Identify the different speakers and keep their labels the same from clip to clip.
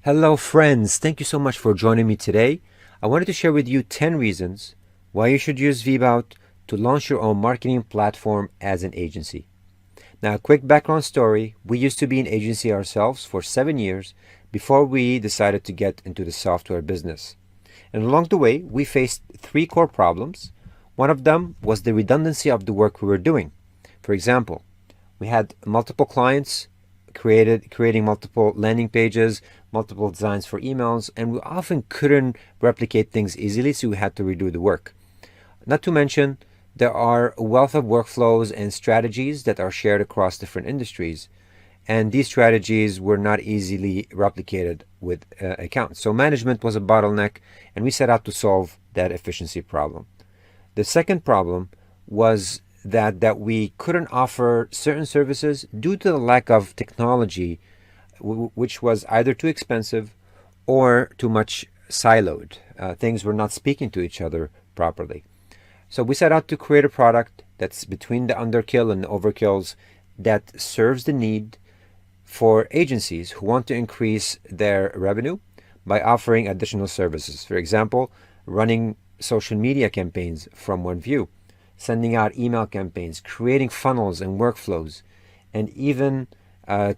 Speaker 1: Hello friends, thank you so much for joining me today. I wanted to share with you 10 reasons why you should use Vbout to launch your own marketing platform as an agency. Now, a quick background story. We used to be an agency ourselves for 7 years before we decided to get into the software business. And along the way, we faced 3 core problems. One of them was the redundancy of the work we were doing. For example, we had multiple clients creating multiple landing pages, multiple designs for emails, and we often couldn't replicate things easily, so we had to redo the work. Not to mention, there are a wealth of workflows and strategies that are shared across different industries, and these strategies were not easily replicated with accounts. So management was a bottleneck, and we set out to solve that efficiency problem. The second problem was that we couldn't offer certain services due to the lack of technology, which was either too expensive or too much siloed. Things were not speaking to each other properly. So we set out to create a product that's between the underkill and the overkills, that serves the need for agencies who want to increase their revenue by offering additional services. For example, running social media campaigns from one view, sending out email campaigns, creating funnels and workflows, and even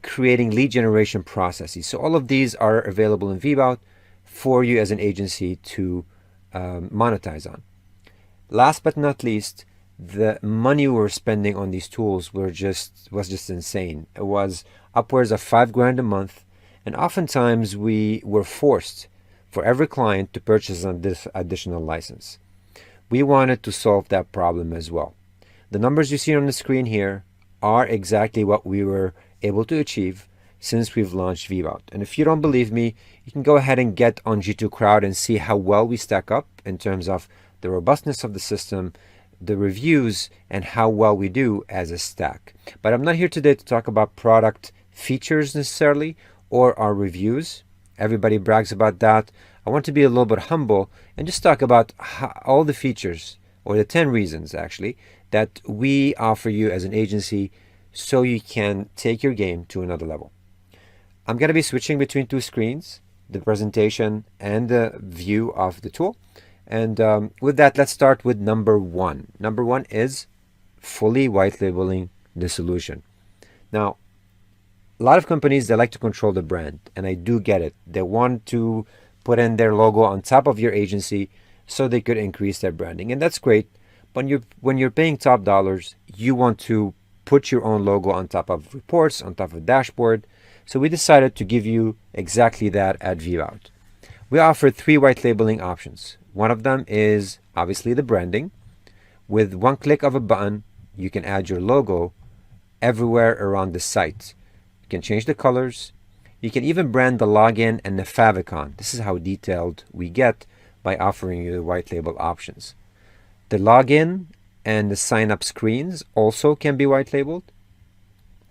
Speaker 1: creating lead generation processes. So all of these are available in Vbout for you as an agency to monetize on. Last but not least, the money we were spending on these tools was just insane. It was upwards of $5,000 a month, and oftentimes we were forced for every client to purchase this additional license. We wanted to solve that problem as well. The numbers you see on the screen here are exactly what we were able to achieve since we've launched Vbout. And if you don't believe me, you can go ahead and get on G2 Crowd and see how well we stack up in terms of the robustness of the system, the reviews, and how well we do as a stack. But I'm not here today to talk about product features necessarily or our reviews. Everybody brags about that. I want to be a little bit humble and just talk about all the features, or the 10 reasons actually, that we offer you as an agency so you can take your game to another level. I'm going to be switching between 2 screens, the presentation and the view of the tool. And with that, let's start with number 1. Number 1 is fully white labeling the solution. Now, a lot of companies, they like to control the brand, and I do get it. They want to put in their logo on top of your agency so they could increase their branding, and that's great. But when you're paying top dollars, you want to put your own logo on top of reports, on top of a dashboard. So we decided to give you exactly that at Vbout. We offer 3 white labeling options. One of them is obviously the branding. With one click of a button, you can add your logo everywhere around the site. You can change the colors. You can even brand the login and the favicon. This is how detailed we get by offering you the white label options. The login and the sign up screens also can be white labeled.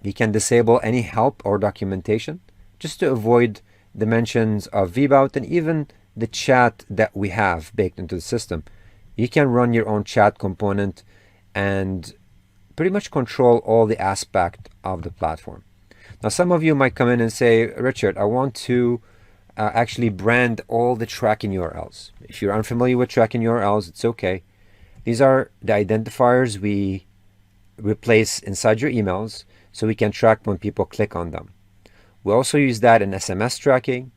Speaker 1: You can disable any help or documentation just to avoid the mentions of Vbout and even the chat that we have baked into the system. You can run your own chat component and pretty much control all the aspect of the platform. Now, some of you might come in and say, Richard, I want to actually brand all the tracking URLs. If you're unfamiliar with tracking URLs, it's okay. These are the identifiers we replace inside your emails so we can track when people click on them. We also use that in SMS tracking,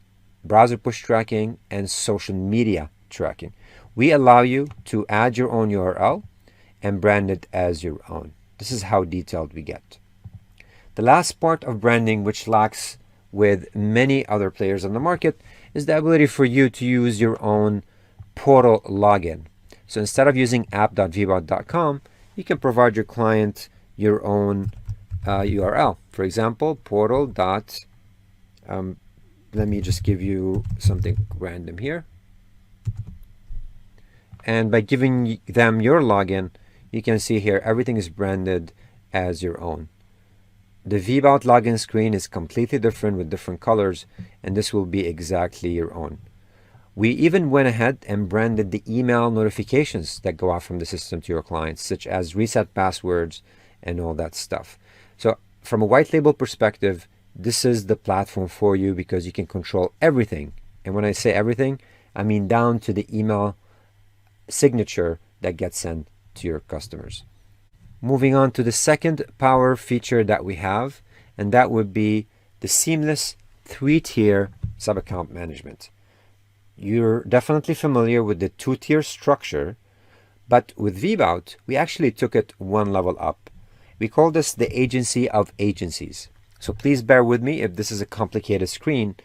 Speaker 1: browser push tracking, and social media tracking. We allow you to add your own URL and brand it as your own. This is how detailed we get. The last part of branding, which lacks with many other players on the market, is the ability for you to use your own portal login. So instead of using app.vbout.com, you can provide your client your own URL. For example, portal. Let me just give you something random here. And by giving them your login, you can see here everything is branded as your own. The Vbout login screen is completely different with different colors, and this will be exactly your own. We even went ahead and branded the email notifications that go out from the system to your clients, such as reset passwords and all that stuff. So from a white label perspective, this is the platform for you because you can control everything. And when I say everything, I mean down to the email signature that gets sent to your customers. Moving on to the second power feature that we have, and that would be the seamless 3-tier sub-account management. You're definitely familiar with the 2-tier structure, but with Vbout, we actually took it one level up. We call this the agency of agencies. So please bear with me if this is a complicated screen,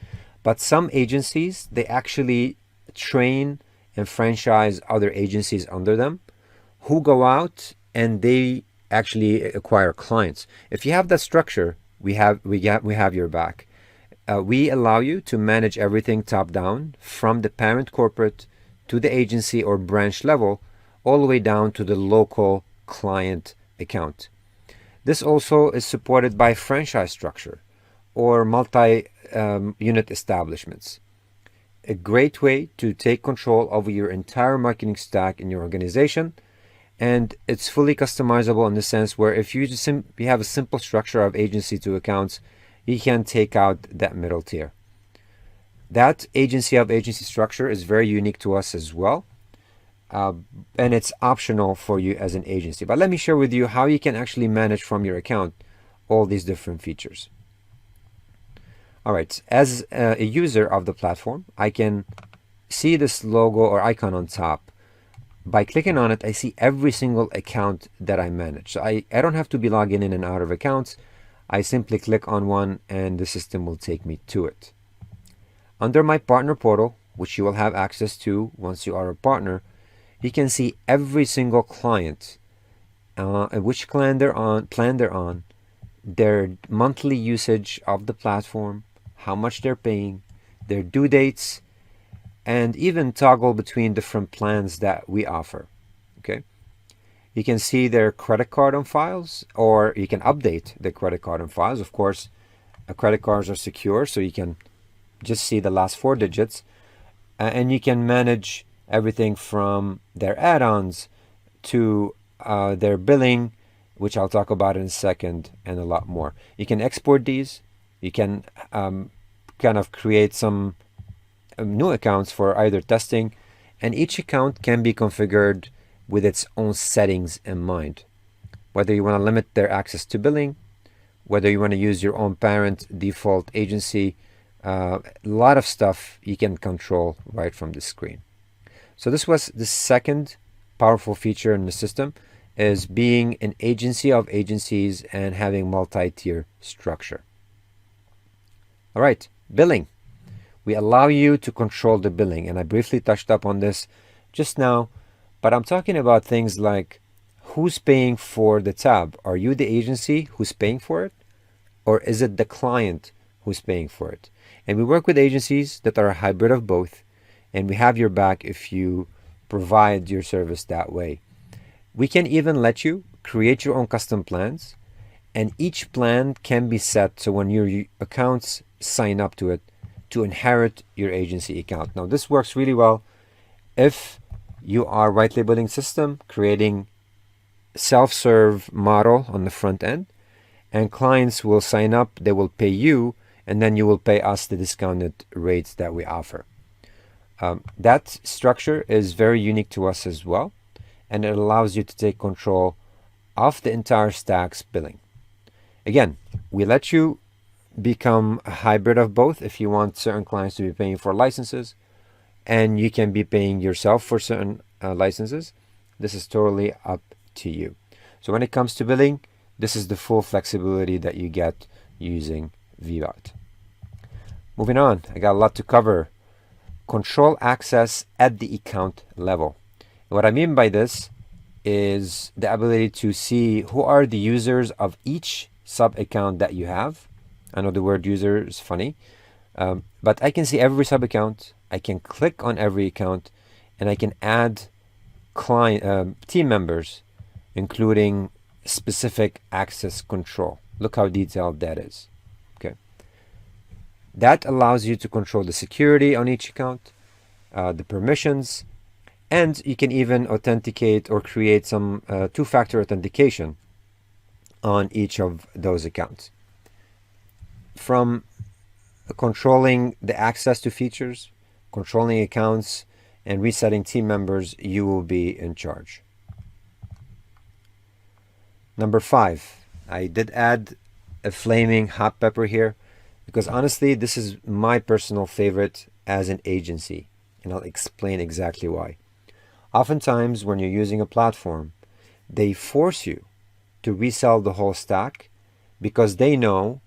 Speaker 1: but some agencies, they actually train and franchise other agencies under them who go out and they actually acquire clients. If you have that structure, we have your back. We allow you to manage everything top down from the parent corporate to the agency or branch level, all the way down to the local client account. This also is supported by franchise structure or multi-unit establishments. A great way to take control over your entire marketing stack in your organization, and it's fully customizable in the sense where if you have a simple structure of agency to accounts, you can take out that middle tier. That agency of agency structure is very unique to us as well, and it's optional for you as an agency. But let me share with you how you can actually manage from your account all these different features. All right, as a user of the platform, I can see this logo or icon on top. By clicking on it, I see every single account that I manage. So I don't have to be logging in and out of accounts. I simply click on one and the system will take me to it. Under my partner portal, which you will have access to once you are a partner, you can see every single client, which plan they're on, their monthly usage of the platform, how much they're paying, their due dates, and even toggle between different plans that we offer. Okay, you can see their credit card on files, or you can update the credit card on files. Of course, credit cards are secure, so you can just see the last 4 digits, and you can manage everything from their add-ons to their billing, which I'll talk about in a second, and a lot more. You can export these. You can kind of create some new accounts for either testing, and each account can be configured with its own settings in mind. Whether you want to limit their access to billing, whether you want to use your own parent default agency, a lot of stuff you can control right from the screen. So this was the second powerful feature in the system, is being an agency of agencies and having multi-tier structure. All right, billing. We allow you to control the billing, and I briefly touched up on this just now, but I'm talking about things like who's paying for the tab. Are you the agency who's paying for it, or is it the client who's paying for it? And we work with agencies that are a hybrid of both, and we have your back if you provide your service that way. We can even let you create your own custom plans, and each plan can be set so when your accounts sign up to it, to inherit your agency account. Now, this works really well if you are white labeling system, creating self-serve model on the front end, and clients will sign up, they will pay you, and then you will pay us the discounted rates that we offer. That structure is very unique to us as well, and it allows you to take control of the entire stack's billing. Again, we let you become a hybrid of both if you want certain clients to be paying for licenses, and you can be paying yourself for certain licenses. This is totally up to you. So when it comes to billing, this is the full flexibility that you get using Vbout. Moving on, I got a lot to cover. Control access at the account level. What I mean by this is the ability to see who are the users of each sub account that you have. I know the word user is funny, but I can see every sub account. I can click on every account, and I can add team members, including specific access control. Look how detailed that is. Okay, that allows you to control the security on each account, the permissions, and you can even authenticate or create some two-factor authentication on each of those accounts. from controlling the access to features, controlling accounts, and resetting team members, you will be in charge. Number 5, I did add a flaming hot pepper here because honestly, this is my personal favorite as an agency, and I'll explain exactly why. Oftentimes, when you're using a platform, they force you to resell the whole stack because they know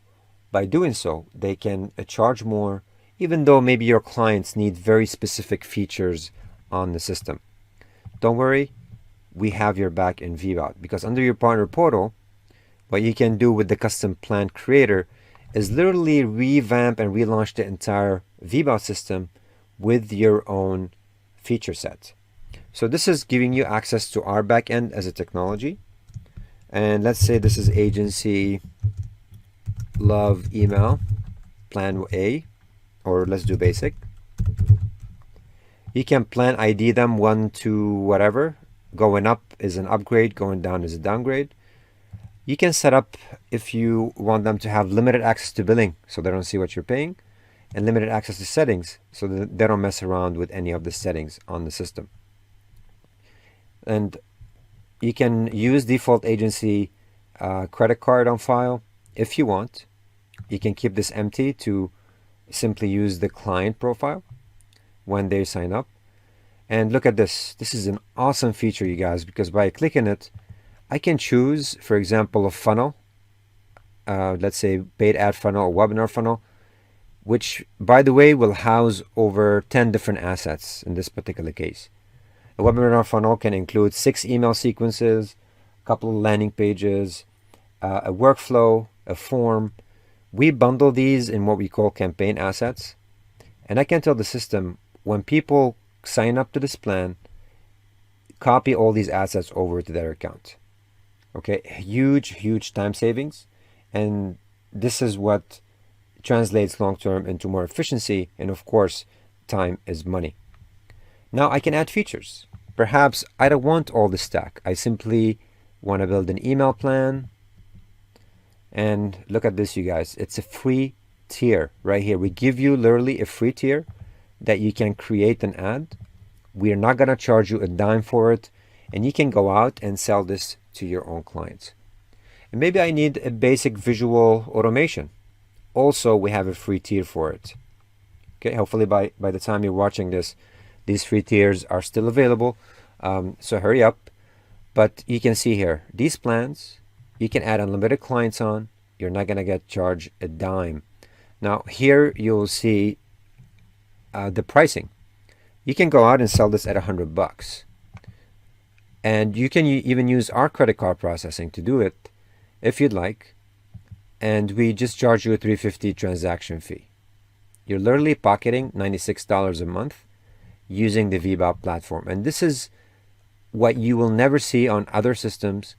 Speaker 1: by doing so, they can charge more, even though maybe your clients need very specific features on the system. Don't worry, we have your back in Vbout, because under your partner portal, what you can do with the custom plan creator is literally revamp and relaunch the entire Vbout system with your own feature set. So this is giving you access to our backend as a technology. And let's say this is agency love email plan A, or let's do basic. You can plan ID them 1 to whatever. Going up is an upgrade, going down is a downgrade. You can set up if you want them to have limited access to billing so they don't see what you're paying, and limited access to settings so that they don't mess around with any of the settings on the system. And you can use default agency credit card on file if you want. You can keep this empty to simply use the client profile when they sign up. And look at this. This is an awesome feature, you guys, because by clicking it, I can choose, for example, a funnel. Let's say paid ad funnel or webinar funnel, which, by the way, will house over 10 different assets in this particular case. A webinar funnel can include 6 email sequences, a couple of landing pages, a workflow, a form. We bundle these in what we call campaign assets. And I can tell the system, when people sign up to this plan, copy all these assets over to their account. Okay, huge time savings. And this is what translates long-term into more efficiency. And of course, time is money. Now I can add features. Perhaps I don't want all the stack. I simply want to build an email plan. And look at this, you guys. It's a free tier right here. We give you literally a free tier that you can create and add. We are not going to charge you a dime for it. And you can go out and sell this to your own clients. And maybe I need a basic visual automation. Also, we have a free tier for it. Okay, hopefully by the time you're watching this, these free tiers are still available. So hurry up. But you can see here, these plans, you can add unlimited clients on. You're not going to get charged a dime. Now here you'll see the pricing. You can go out and sell this at $100. And you can even use our credit card processing to do it if you'd like. And we just charge you a $350 transaction fee. You're literally pocketing $96 a month using the Vbout platform. And this is what you will never see on other systems,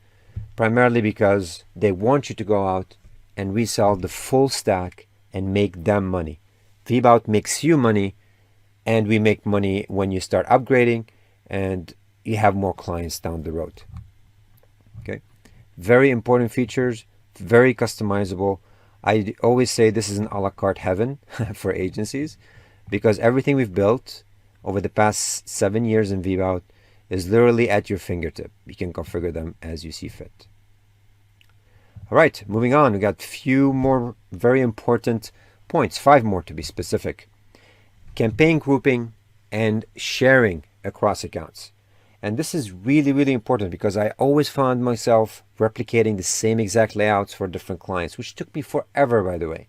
Speaker 1: primarily because they want you to go out and resell the full stack and make them money. Vbout makes you money, and we make money when you start upgrading and you have more clients down the road. Okay, very important features, very customizable. I always say this is an a la carte heaven for agencies, because everything we've built over the past 7 years in Vbout is literally at your fingertip. You can configure them as you see fit. All right, moving on. We got a few more very important points, 5 more to be specific. Campaign grouping and sharing across accounts. And this is really important because I always found myself replicating the same exact layouts for different clients, which took me forever, by the way.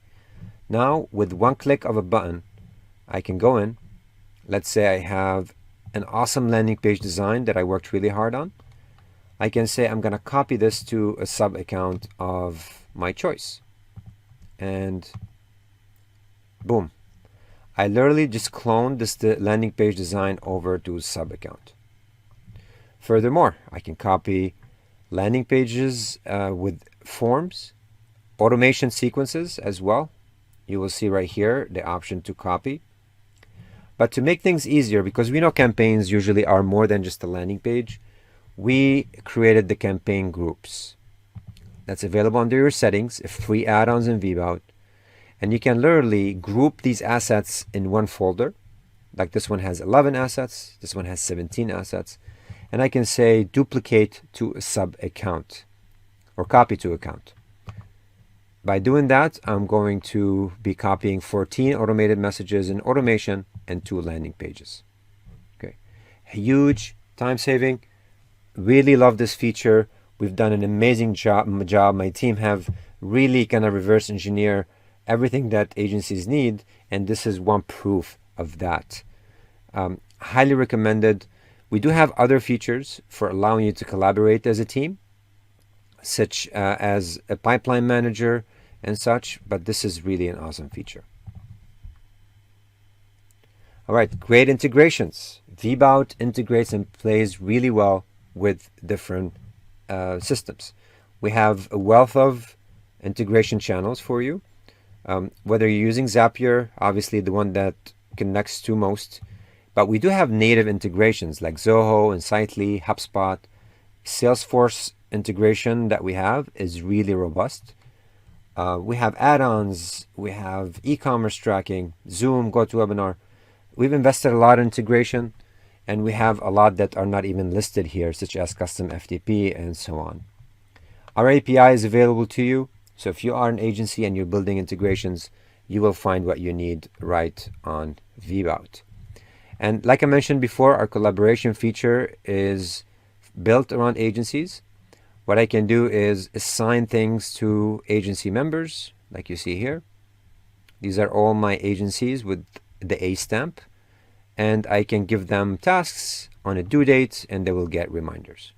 Speaker 1: Now, with one click of a button, I can go in. Let's say I have an awesome landing page design that I worked really hard on. I can say I'm going to copy this to a sub account of my choice. And boom. I literally just cloned this landing page design over to a sub account. Furthermore, I can copy landing pages with forms, automation sequences as well. You will see right here the option to copy. But to make things easier, because we know campaigns usually are more than just a landing page, we created the campaign groups. That's available under your settings, free add-ons in Vbout. And you can literally group these assets in one folder. Like this one has 11 assets, this one has 17 assets. And I can say duplicate to a sub account or copy to account. By doing that, I'm going to be copying 14 automated messages in automation and 2 landing pages. Okay, huge time saving. Really love this feature. We've done an amazing job. My team have really kind of reverse engineer everything that agencies need, and this is one proof of that. Highly recommended. We do have other features for allowing you to collaborate as a team, such as a pipeline manager and such, but this is really an awesome feature. All right, great integrations. Vbout integrates and plays really well with different systems. We have a wealth of integration channels for you. Whether you're using Zapier, obviously the one that connects to most, but we do have native integrations like Zoho and Sitely, HubSpot. Salesforce integration that we have is really robust. We have add-ons, we have e-commerce tracking, Zoom, GoToWebinar. We've invested a lot in integration, and we have a lot that are not even listed here, such as custom FTP and so on. Our API is available to you, so if you are an agency and you're building integrations, you will find what you need right on Vbout. And like I mentioned before, our collaboration feature is built around agencies. What I can do is assign things to agency members, like you see here. These are all my agencies with the A stamp, and I can give them tasks on a due date, and they will get reminders.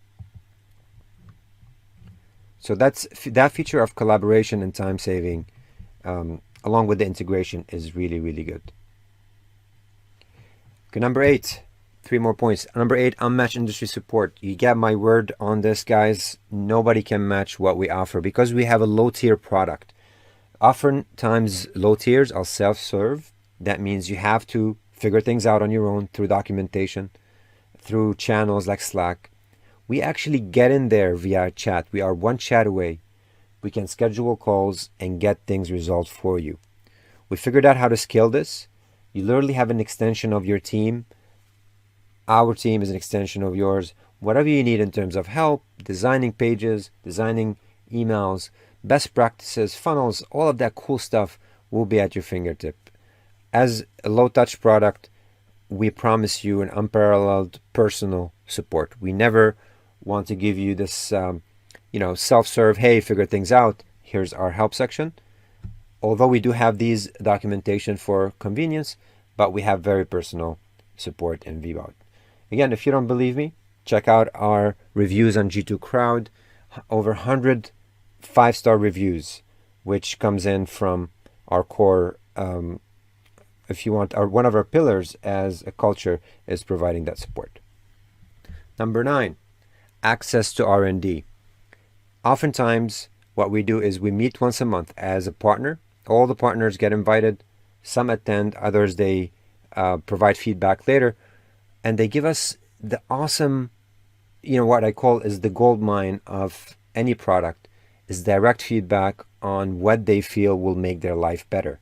Speaker 1: So that feature of collaboration and time saving, along with the integration, is really, really good. Okay, number 8. 3 more points. Number 8, unmatched industry support. You get my word on this, guys. Nobody can match what we offer because we have a low-tier product. Oftentimes, low tiers are self-serve. That means you have to figure things out on your own through documentation, through channels like Slack. We actually get in there via chat. We are one chat away. We can schedule calls and get things resolved for you. We figured out how to scale this. You literally have an extension of your team. Our team is an extension of yours. Whatever you need in terms of help, designing pages, designing emails, best practices, funnels, all of that cool stuff will be at your fingertip. As a low-touch product, we promise you an unparalleled personal support. We never want to give you this, self-serve, hey, figure things out, here's our help section. Although we do have these documentation for convenience, but we have very personal support in Vbout. Again, if you don't believe me, check out our reviews on G2 Crowd. Over 100 5-star reviews, which comes in from our core, if you want, one of our pillars as a culture is providing that support. Number 9, access to R&D. Oftentimes, what we do is we meet once a month as a partner. All the partners get invited. Some attend, others they provide feedback later. And they give us the awesome, what I call is the gold mine of any product, is direct feedback on what they feel will make their life better.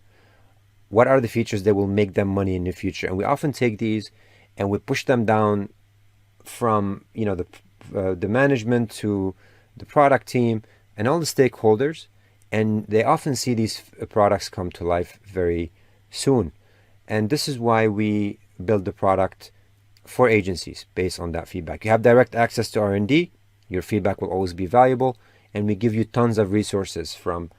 Speaker 1: What are the features that will make them money in the future? And we often take these and we push them down from, the management to the product team and all the stakeholders. And they often see these products come to life very soon. And this is why we build the product for agencies based on that feedback. You have direct access to R&D. Your feedback will always be valuable. And we give you tons of resources from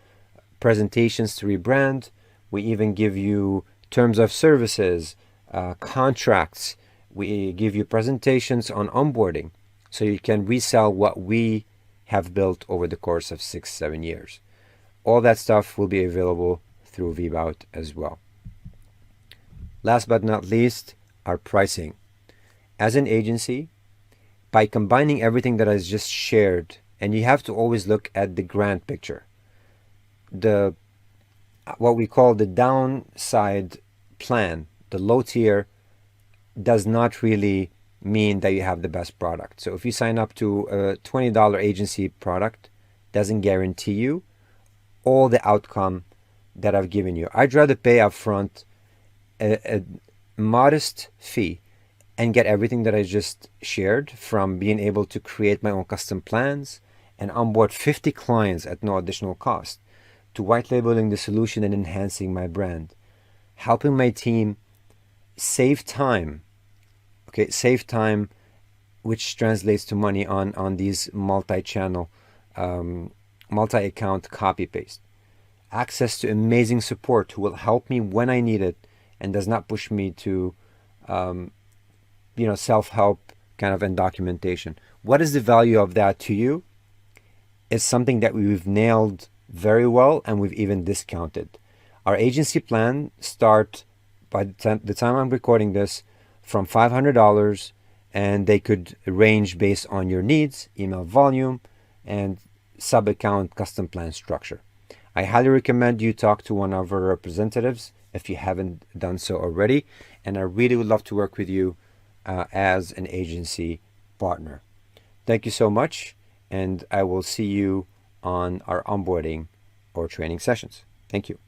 Speaker 1: presentations to rebrand. We even give you terms of services, contracts. We give you presentations on onboarding so you can resell what we have built over the course of 6-7 years. All that stuff will be available through Vbout as well. Last but not least, our pricing. As an agency, by combining everything that I just shared, and you have to always look at the grand picture. What we call the downside plan, the low tier, does not really mean that you have the best product. So if you sign up to a $20 agency product, doesn't guarantee you all the outcome that I've given you. I'd rather pay upfront a modest fee and get everything that I just shared, from being able to create my own custom plans and onboard 50 clients at no additional cost, to white labeling the solution and enhancing my brand, helping my team save time, which translates to money on these multi-channel, multi-account copy-paste, access to amazing support who will help me when I need it and does not push me to self-help kind of and documentation. What is the value of that to you? Is something that we've nailed very well, and we've even discounted. Our agency plan start, by the time I'm recording this, from $500, and they could range based on your needs, email volume, and sub-account custom plan structure. I highly recommend you talk to one of our representatives if you haven't done so already, and I really would love to work with you as an agency partner. Thank you so much, and I will see you on our onboarding or training sessions. Thank you.